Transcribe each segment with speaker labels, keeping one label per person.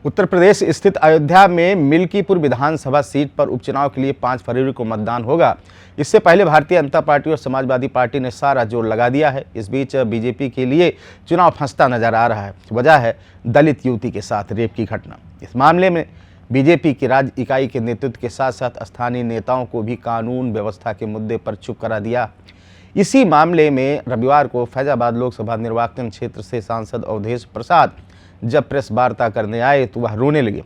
Speaker 1: उत्तर प्रदेश स्थित अयोध्या में मिल्कीपुर विधानसभा सीट पर उपचुनाव के लिए 5 फरवरी को मतदान होगा। इससे पहले भारतीय जनता पार्टी और समाजवादी पार्टी ने सारा जोर लगा दिया है। इस बीच बीजेपी के लिए चुनाव फंसता नजर आ रहा है। वजह है दलित युवती के साथ रेप की घटना। इस मामले में बीजेपी की राज्य इकाई के नेतृत्व के साथ साथ स्थानीय नेताओं को भी कानून व्यवस्था के मुद्दे पर चुप करा दिया। इसी मामले में रविवार को फैजाबाद लोकसभा निर्वाचन क्षेत्र से सांसद अवधेश प्रसाद जब प्रेस वार्ता करने आए तो वह रोने लगे।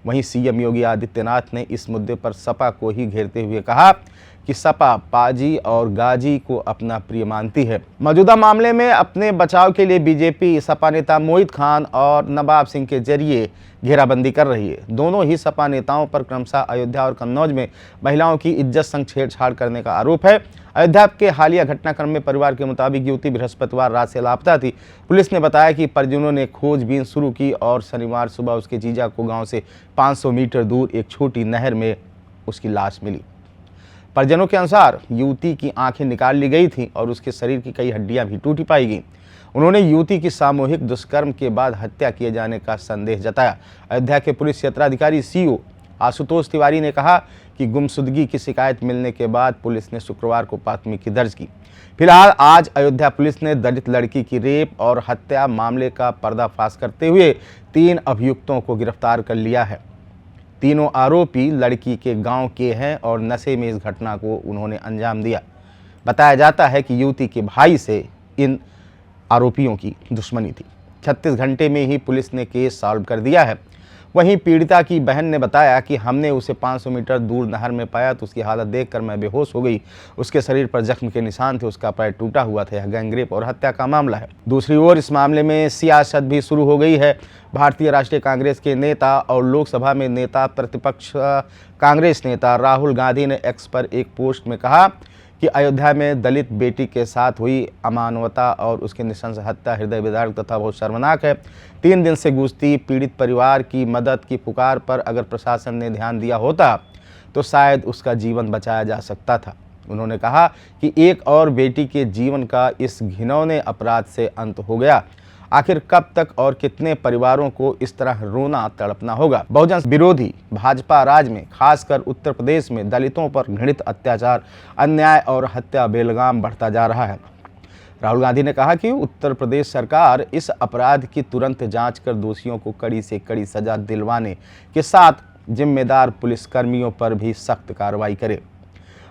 Speaker 1: वहीं सीएम योगी आदित्यनाथ ने इस मुद्दे पर सपा को ही घेरते हुए कहा कि सपा पाजी और गाजी को अपना प्रिय मानती है। मौजूदा मामले में अपने बचाव के लिए बीजेपी सपा नेता मोहित खान और नवाब सिंह के जरिए घेराबंदी कर रही है। दोनों ही सपा नेताओं पर क्रमशः अयोध्या और कन्नौज में महिलाओं की इज्जत संग छेड़छाड़ करने का आरोप है। अयोध्या के हालिया घटनाक्रम में परिवार के मुताबिक युवती बृहस्पतिवार रात से लापता थी। पुलिस ने बताया कि परिजनों ने खोजबीन शुरू की और शनिवार सुबह उसके जीजा को गांव से 500 मीटर दूर एक छोटी नहर में उसकी लाश मिली। परिजनों के अनुसार युवती की आंखें निकाल ली गई थीं और उसके शरीर की कई हड्डियां भी टूटी पाई गईं। उन्होंने युवती की सामूहिक दुष्कर्म के बाद हत्या किए जाने का संदेह जताया। अयोध्या के पुलिस क्षेत्राधिकारी सीओ आशुतोष तिवारी ने कहा कि गुमशुदगी की शिकायत मिलने के बाद पुलिस ने शुक्रवार को प्राथमिकी दर्ज की। फिलहाल आज अयोध्या पुलिस ने दलित लड़की की रेप और हत्या मामले का पर्दाफाश करते हुए 3 अभियुक्तों को गिरफ्तार कर लिया है। तीनों आरोपी लड़की के गांव के हैं और नशे में इस घटना को उन्होंने अंजाम दिया। बताया जाता है कि युवती के भाई से इन आरोपियों की दुश्मनी थी। 36 घंटे में ही पुलिस ने केस सॉल्व कर दिया है। वहीं पीड़िता की बहन ने बताया कि हमने उसे 500 मीटर दूर नहर में पाया तो उसकी हालत देखकर मैं बेहोश हो गई। उसके शरीर पर जख्म के निशान थे, उसका पैर टूटा हुआ था। यह गैंगरेप और हत्या का मामला है। दूसरी ओर इस मामले में सियासत भी शुरू हो गई है। भारतीय राष्ट्रीय कांग्रेस के नेता और लोकसभा में नेता प्रतिपक्ष कांग्रेस नेता राहुल गांधी ने एक्स पर एक पोस्ट में कहा कि अयोध्या में दलित बेटी के साथ हुई अमानवता और उसके नृशंस हत्या हृदय विदारक तथा बहुत शर्मनाक है। 3 दिन से गूंजती पीड़ित परिवार की मदद की पुकार पर अगर प्रशासन ने ध्यान दिया होता तो शायद उसका जीवन बचाया जा सकता था। उन्होंने कहा कि एक और बेटी के जीवन का इस घिनौने अपराध से अंत हो गया। आखिर कब तक और कितने परिवारों को इस तरह रोना तड़पना होगा। बहुजन विरोधी भाजपा राज में खासकर उत्तर प्रदेश में दलितों पर घृणित अत्याचार, अन्याय और हत्या बेलगाम बढ़ता जा रहा है। राहुल गांधी ने कहा कि उत्तर प्रदेश सरकार इस अपराध की तुरंत जांच कर दोषियों को कड़ी से कड़ी सजा दिलवाने के साथ जिम्मेदार पुलिसकर्मियों पर भी सख्त कार्रवाई करे।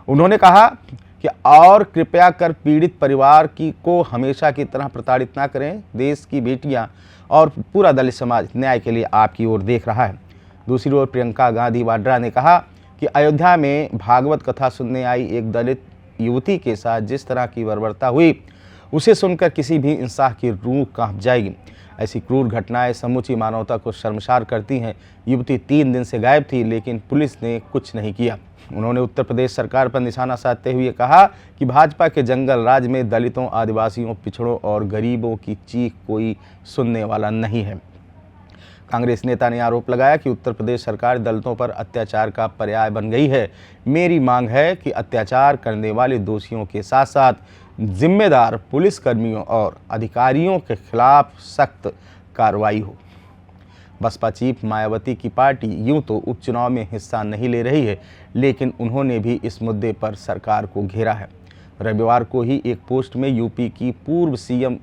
Speaker 1: उन्होंने कहा कि और कृपया कर पीड़ित परिवार को हमेशा की तरह प्रताड़ित ना करें। देश की बेटियां और पूरा दलित समाज न्याय के लिए आपकी ओर देख रहा है। दूसरी ओर प्रियंका गांधी वाड्रा ने कहा कि अयोध्या में भागवत कथा सुनने आई एक दलित युवती के साथ जिस तरह की बर्बरता हुई उसे सुनकर किसी भी इंसान की रूह कांप जाएगी। ऐसी क्रूर घटनाएं समूची मानवता को शर्मसार करती हैं। युवती 3 दिन से गायब थी लेकिन पुलिस ने कुछ नहीं किया। उन्होंने उत्तर प्रदेश सरकार पर निशाना साधते हुए कहा कि भाजपा के जंगल राज में दलितों, आदिवासियों, पिछड़ों और गरीबों की चीख कोई सुनने वाला नहीं है। कांग्रेस नेता ने आरोप लगाया कि उत्तर प्रदेश सरकार दलितों पर अत्याचार का पर्याय बन गई है। मेरी मांग है कि अत्याचार करने वाले दोषियों के साथ साथ जिम्मेदार पुलिसकर्मियों और अधिकारियों के खिलाफ सख्त कार्रवाई हो। बसपा चीफ मायावती की पार्टी यूं तो उपचुनाव में हिस्सा नहीं ले रही है लेकिन उन्होंने भी इस मुद्दे पर सरकार को घेरा है। रविवार को ही एक पोस्ट में यूपी की पूर्व सीएम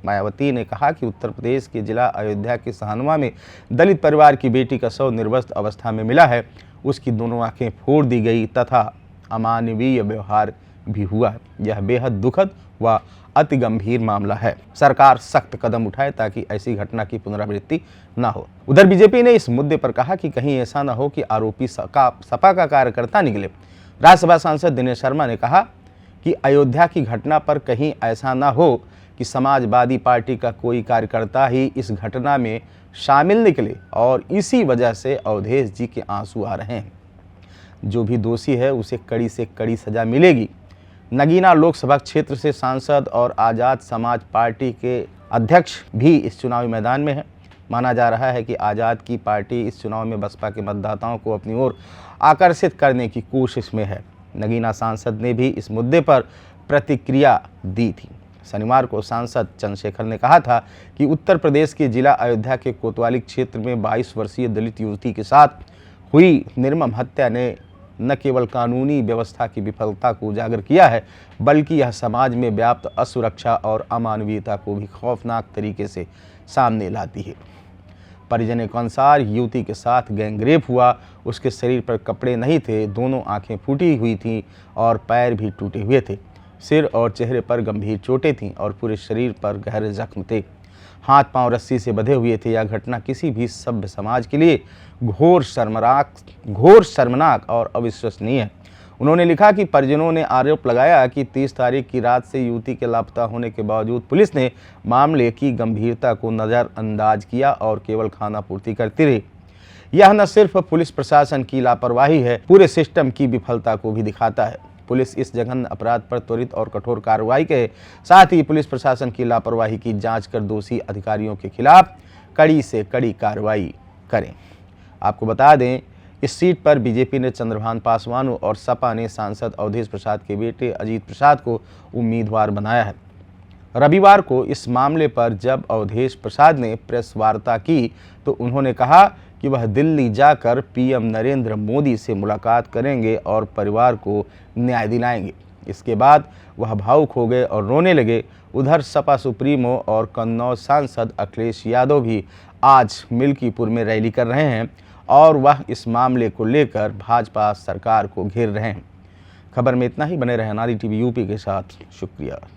Speaker 1: मायावती ने कहा कि उत्तर प्रदेश के जिला अयोध्या के सहानवा में दलित परिवार की बेटी का शव निर्वस्त्र अवस्था में मिला है। उसकी दोनों आंखें फोड़ दी गई तथा अमानवीय व्यवहार भी हुआ। यह बेहद दुखद व अति गंभीर मामला है। सरकार सख्त कदम उठाए ताकि ऐसी घटना की पुनरावृत्ति न हो। उधर बीजेपी ने इस मुद्दे पर कहा कि कहीं ऐसा न हो कि आरोपी सपा का कार्यकर्ता निकले। राज्यसभा सांसद दिनेश शर्मा ने कहा कि अयोध्या की घटना पर कहीं ऐसा न हो कि समाजवादी पार्टी का कोई कार्यकर्ता ही इस घटना में शामिल निकले और इसी वजह से अवधेश जी के आंसू आ रहे हैं। जो भी दोषी है उसे कड़ी से कड़ी सजा मिलेगी। नगीना लोकसभा क्षेत्र से सांसद और आज़ाद समाज पार्टी के अध्यक्ष भी इस चुनावी मैदान में हैं। माना जा रहा है कि आज़ाद की पार्टी इस चुनाव में बसपा के मतदाताओं को अपनी ओर आकर्षित करने की कोशिश में है। नगीना सांसद ने भी इस मुद्दे पर प्रतिक्रिया दी थी। शनिवार को सांसद चंद्रशेखर ने कहा था कि उत्तर प्रदेश के जिला अयोध्या के कोतवाली क्षेत्र में 22 वर्षीय दलित युवती के साथ हुई निर्मम हत्या ने न केवल कानूनी व्यवस्था की विफलता को उजागर किया है, बल्कि यह समाज में व्याप्त असुरक्षा और अमानवीयता को भी खौफनाक तरीके से सामने लाती है। परिजनों के अनुसार युवती के साथ गैंगरेप हुआ। उसके शरीर पर कपड़े नहीं थे, दोनों आंखें फूटी हुई थीं और पैर भी टूटे हुए थे। सिर और चेहरे पर गंभीर चोटें थीं और पूरे शरीर पर गहरे जख्म थे। हाथ पांव रस्सी से बंधे हुए थे। यह घटना किसी भी सभ्य समाज के लिए घोर शर्मनाक और अविश्वसनीय है। उन्होंने लिखा कि परिजनों ने आरोप लगाया कि 30 तारीख की रात से युवती के लापता होने के बावजूद पुलिस ने मामले की गंभीरता को नज़रअंदाज किया और केवल खानापूर्ति करती रही। यह न सिर्फ पुलिस प्रशासन की लापरवाही है, पूरे सिस्टम की विफलता को भी दिखाता है। पुलिस इस जघन्य अपराध पर त्वरित और कठोर कार्रवाई के साथ ही पुलिस प्रशासन की लापरवाही की जांच कर दोषी अधिकारियों के खिलाफ कड़ी से कड़ी कार्रवाई करें। आपको बता दें, इस सीट पर बीजेपी ने चंद्रभान पासवान और सपा ने सांसद अवधेश प्रसाद के बेटे अजीत प्रसाद को उम्मीदवार बनाया है। रविवार को इस मामले पर जब अवधेश प्रसाद ने प्रेस वार्ता की तो उन्होंने कहा कि वह दिल्ली जाकर पीएम नरेंद्र मोदी से मुलाकात करेंगे और परिवार को न्याय दिलाएंगे। इसके बाद वह भावुक हो गए और रोने लगे। उधर सपा सुप्रीमो और कन्नौज सांसद अखिलेश यादव भी आज मिल्कीपुर में रैली कर रहे हैं और वह इस मामले को लेकर भाजपा सरकार को घेर रहे हैं। खबर में इतना ही। बने रहे नारी टीवी यूपी के साथ। शुक्रिया।